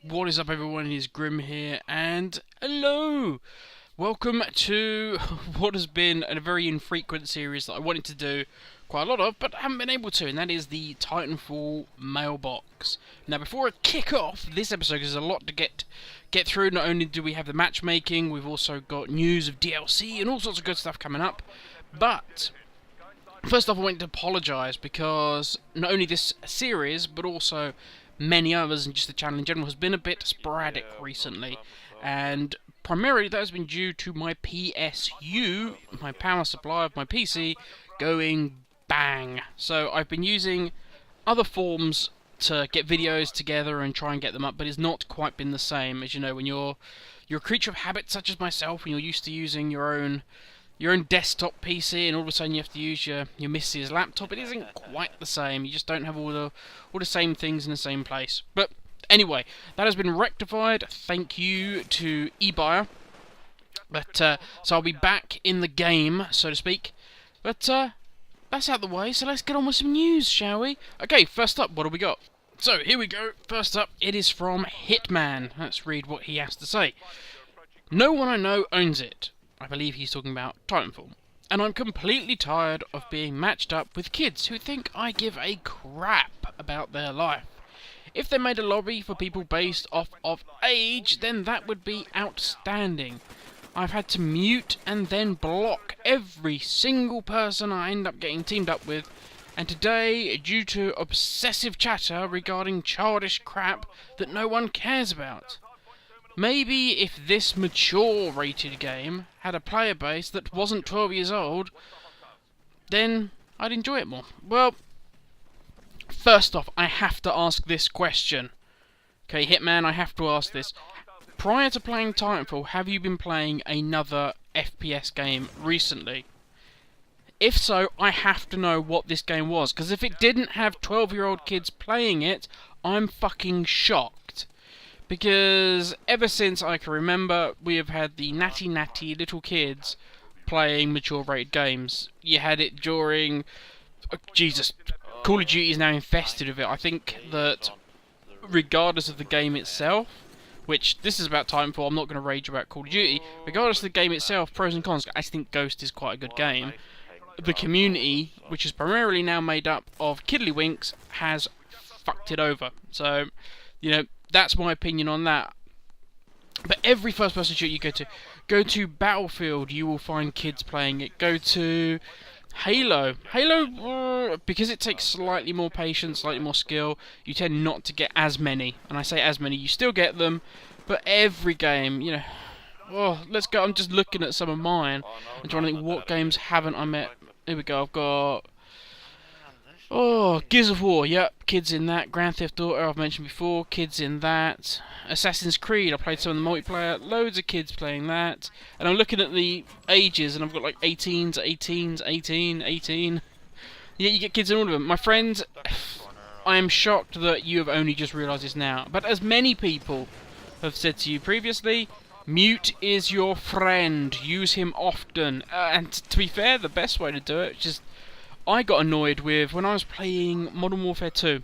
What is up, everyone? It is Grim here, and hello! Welcome to what has been a very infrequent series that I wanted to do quite a lot of, but haven't been able to, and that is the Titanfall mailbox. Now, before I kick off this episode, because there's a lot to get through. Not only do we have the matchmaking, we've also got news of DLC and all sorts of good stuff coming up. But first off, I wanted to apologise because not only this series, but also many others and just the channel in general has been a bit sporadic recently, and primarily that has been due to my PSU, my power supply of my PC, going bang. So I've been using other forms to get videos together and try and get them up, but it's not quite been the same. As you know, when you're a creature of habit such as myself, when you're used to using your own desktop PC, and all of a sudden you have to use your missus' laptop, it isn't quite the same. You just don't have all the same things in the same place. But anyway, that has been rectified. Thank you to eBuyer. But so I'll be back in the game, so to speak. But that's out the way. So let's get on with some news, shall we? Okay, first up, what do we got? So here we go. First up, it is from Hitman. Let's read what he has to say. No one I know owns it. I believe he's talking about Titanfall. And I'm completely tired of being matched up with kids who think I give a crap about their life. If they made a lobby for people based off of age, then that would be outstanding. I've had to mute and then block every single person I end up getting teamed up with, and today, due to obsessive chatter regarding childish crap that no one cares about. Maybe if this mature-rated game had a player base that wasn't 12 years old, then I'd enjoy it more. Well, first off, I have to ask this question. Okay, Hitman, I have to ask this. Prior to playing Titanfall, have you been playing another FPS game recently? If so, I have to know what this game was, because if it didn't have 12-year-old kids playing it, I'm fucking shocked. Because ever since I can remember, we have had the natty little kids playing mature-rated games. You had it during... Jesus, Call of Duty is now infested with it. I think that regardless of the game itself, which this is about Titanfall, I'm not going to rage about Call of Duty, regardless of the game itself, pros and cons, I think Ghost is quite a good game. The community, which is primarily now made up of kiddlywinks, has fucked it over. So, you know, that's my opinion on that. But every first-person shooter you go to Battlefield, you will find kids playing it. Go to Halo, because it takes slightly more patience, slightly more skill, you tend not to get as many. And I say as many, you still get them, but every game, you know. Oh, let's go. I'm just looking at some of mine and trying to think what games haven't I met. Here we go. I've got Gears of War, yep, kids in that. Grand Theft Auto, I've mentioned before, kids in that. Assassin's Creed, I played some of the multiplayer, loads of kids playing that. And I'm looking at the ages, and I've got like 18s, 18. Yeah, you get kids in all of them. My friends, I am shocked that you have only just realised this now. But as many people have said to you previously, mute is your friend, use him often. And to be fair, the best way to do it is just... I got annoyed with, when I was playing Modern Warfare 2,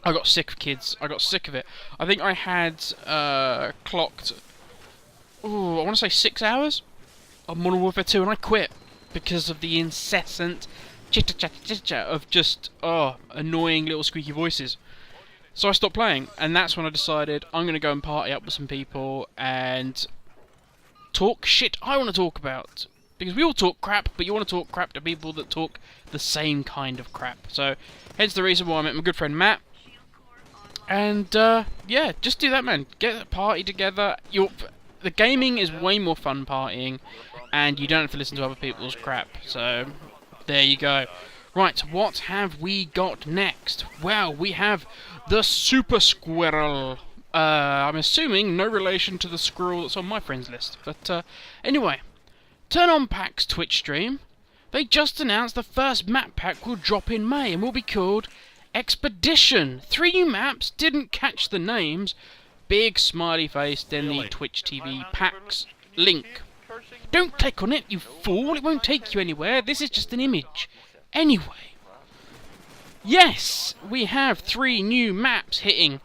I got sick of kids. I got sick of it. I think I had clocked, I want to say 6 hours of Modern Warfare 2, and I quit because of the incessant chitter of just, annoying little squeaky voices. So I stopped playing, and that's when I decided I'm going to go and party up with some people and talk shit I want to talk about. Because we all talk crap, but you want to talk crap to people that talk the same kind of crap. So, hence the reason why I met my good friend Matt. And, yeah, just do that, man. Get a party together. The gaming is way more fun partying, and you don't have to listen to other people's crap. So, there you go. Right, what have we got next? Well, we have the Super Squirrel. I'm assuming no relation to the squirrel that's on my friends list. But, anyway... Turn on Pack's Twitch stream. They just announced the first map pack will drop in May and will be called Expedition. 3 new maps, didn't catch the names. Big smiley face, then the Twitch TV packs link. Don't click on it, you fool, it won't take you anywhere. This is just an image. Anyway. Yes, we have 3 new maps hitting.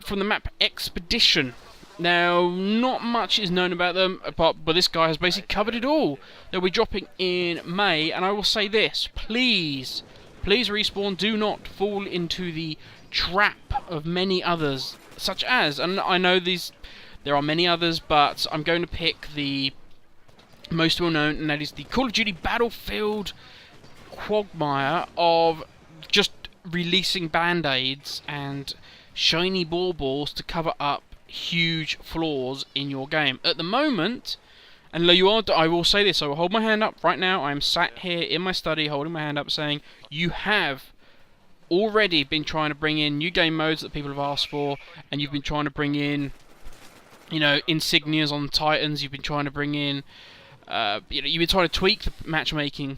from the map Expedition. Now, not much is known about them, but this guy has basically covered it all. They'll be dropping in May, and I will say this, please Respawn, do not fall into the trap of many others, such as, and I know there are many others, but I'm going to pick the most well known, and that is the Call of Duty Battlefield quagmire of just releasing band-aids and shiny baubles to cover up huge flaws in your game. At the moment, and I will say this, I will hold my hand up right now. I am sat here in my study holding my hand up saying, you have already been trying to bring in new game modes that people have asked for, and you've been trying to bring in, you know, insignias on Titans, you've been trying to bring in, you've been trying to tweak the matchmaking,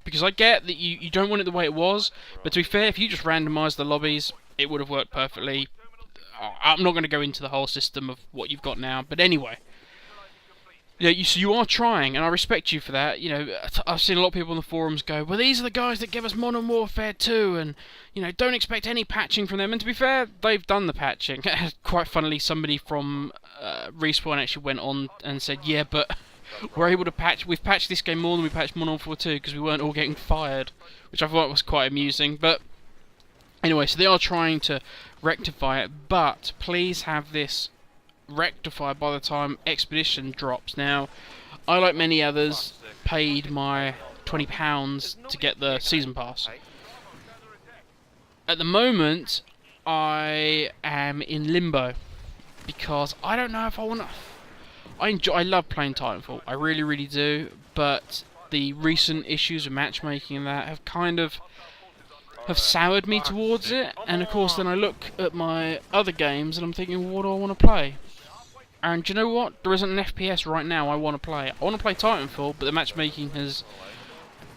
because I get that you don't want it the way it was, but to be fair, if you just randomised the lobbies, it would have worked perfectly. I'm not going to go into the whole system of what you've got now, but anyway. So you are trying, and I respect you for that. You know, I've seen a lot of people on the forums go, well, these are the guys that give us Modern Warfare 2, and, you know, don't expect any patching from them. And to be fair, they've done the patching. Quite funnily, somebody from Respawn actually went on and said, yeah, but we're able to patch, we've patched this game more than we patched Modern Warfare 2, because we weren't all getting fired, which I thought was quite amusing. But anyway, so they are trying to rectify it, but please have this rectified by the time Expedition drops. Now, I, like many others, paid my £20 to get the season pass. At the moment, I am in limbo because I don't know if I want to. I love playing Titanfall, I really, really do, but the recent issues of matchmaking and that have kind of soured me towards it, and of course then I look at my other games and I'm thinking, well, what do I want to play? And do you know what? There isn't an FPS right now I want to play. I want to play Titanfall, but the matchmaking has,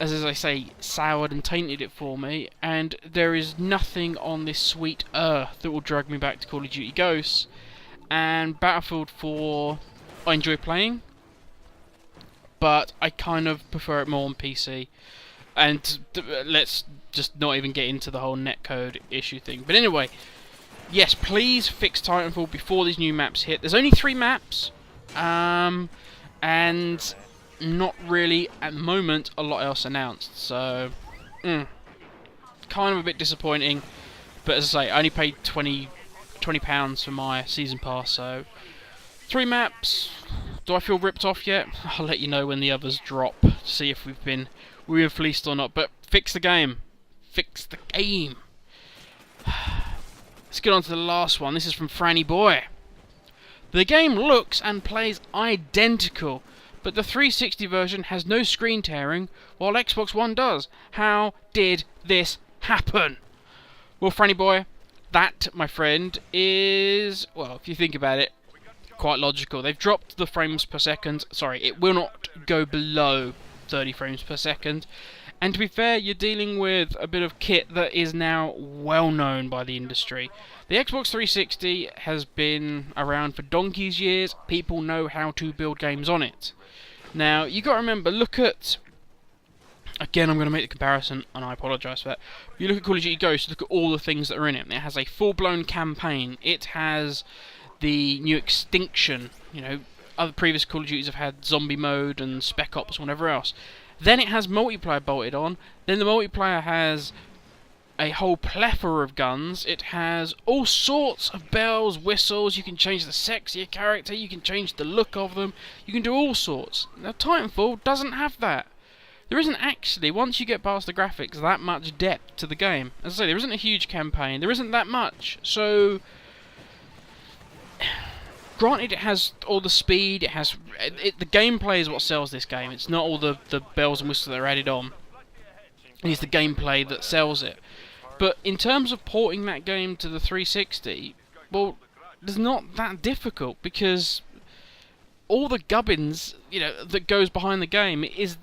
as I say, soured and tainted it for me, and there is nothing on this sweet earth that will drag me back to Call of Duty Ghosts. And Battlefield 4, I enjoy playing, but I kind of prefer it more on PC. And let's just not even get into the whole netcode issue thing. But anyway, yes, please fix Titanfall before these new maps hit. There's only 3 maps, and not really, at the moment, a lot else announced. So, kind of a bit disappointing. But as I say, I only paid £20 for my season pass, so 3 maps. Do I feel ripped off yet? I'll let you know when the others drop to see if we've been fleeced or not. But fix the game. Fix the game. Let's get on to the last one. This is from Franny Boy. The game looks and plays identical, but the 360 version has no screen tearing, while Xbox One does. How did this happen? Well, Franny Boy, that, my friend, is, well, if you think about it, quite logical. They've dropped the frames per second. Sorry, it will not go below 30 frames per second. And to be fair, you're dealing with a bit of kit that is now well known by the industry. The Xbox 360 has been around for donkey's years. People know how to build games on it. Now, you got to remember, look at, again, I'm going to make the comparison, and I apologise for that. You look at Call of Duty Ghosts, look at all the things that are in it. It has a full-blown campaign. It has the new Extinction. You know, other previous Call of Duties have had zombie mode and Spec Ops and whatever else. Then it has multiplayer bolted on. Then the multiplayer has a whole plethora of guns. It has all sorts of bells, whistles. You can change the sex of your character. You can change the look of them. You can do all sorts. Now, Titanfall doesn't have that. There isn't actually, once you get past the graphics, that much depth to the game. As I say, there isn't a huge campaign. There isn't that much. So, granted, it has all the speed, the gameplay is what sells this game. It's not all the bells and whistles that are added on. It's the gameplay that sells it. But in terms of porting that game to the 360, well, it's not that difficult, because all the gubbins, you know, that goes behind the game is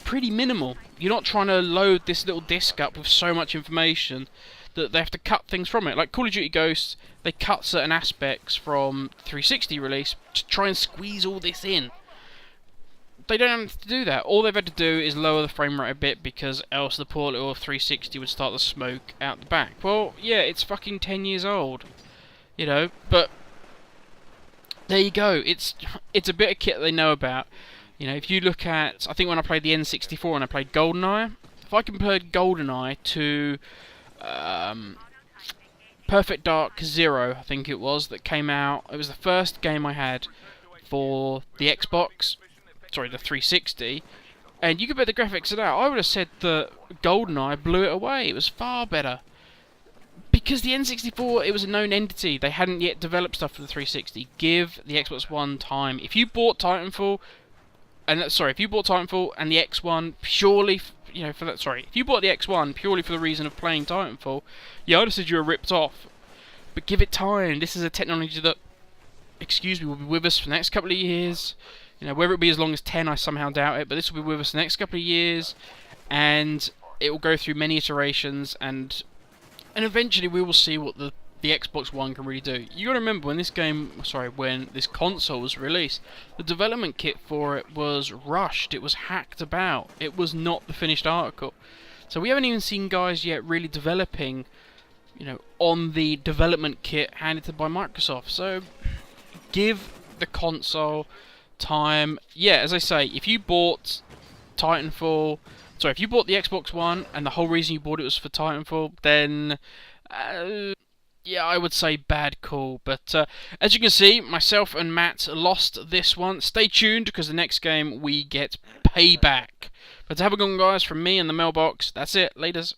pretty minimal. You're not trying to load this little disc up with so much information that they have to cut things from it. Like Call of Duty Ghosts, they cut certain aspects from 360 release to try and squeeze all this in. They don't have to do that. All they've had to do is lower the frame rate a bit, because else the poor little 360 would start to smoke out the back. Well, yeah, it's fucking 10 years old. you know. But there you go. It's a bit of kit they know about. You know, if you look at, I think when I played the N64 and I played GoldenEye, if I compared GoldenEye to Perfect Dark Zero, I think it was, that came out. It was the first game I had for the Xbox, sorry, the 360. And you compare the graphics to that, I would have said that GoldenEye blew it away. It was far better. Because the N64, it was a known entity. They hadn't yet developed stuff for the 360. Give the Xbox One time. If you bought Titanfall, if you bought Titanfall and the X1 purely, for that, if you bought the X1 purely for the reason of playing Titanfall, yeah, I'd have said you were ripped off. But give it time. This is a technology that, will be with us for the next couple of years. You know, whether it be as long as 10, I somehow doubt it, but this will be with us the next couple of years, and it will go through many iterations, and eventually we will see what the Xbox One can really do. You gotta remember, when this console was released, the development kit for it was rushed, it was hacked about, it was not the finished article. So we haven't even seen guys yet really developing, on the development kit handed by Microsoft. So give the console time. Yeah, as I say, if you bought if you bought the Xbox One and the whole reason you bought it was for Titanfall, then yeah, I would say bad call. But as you can see, myself and Matt lost this one. Stay tuned, because the next game we get payback. But have a good one, guys, from me and the mailbox. That's it. Laters.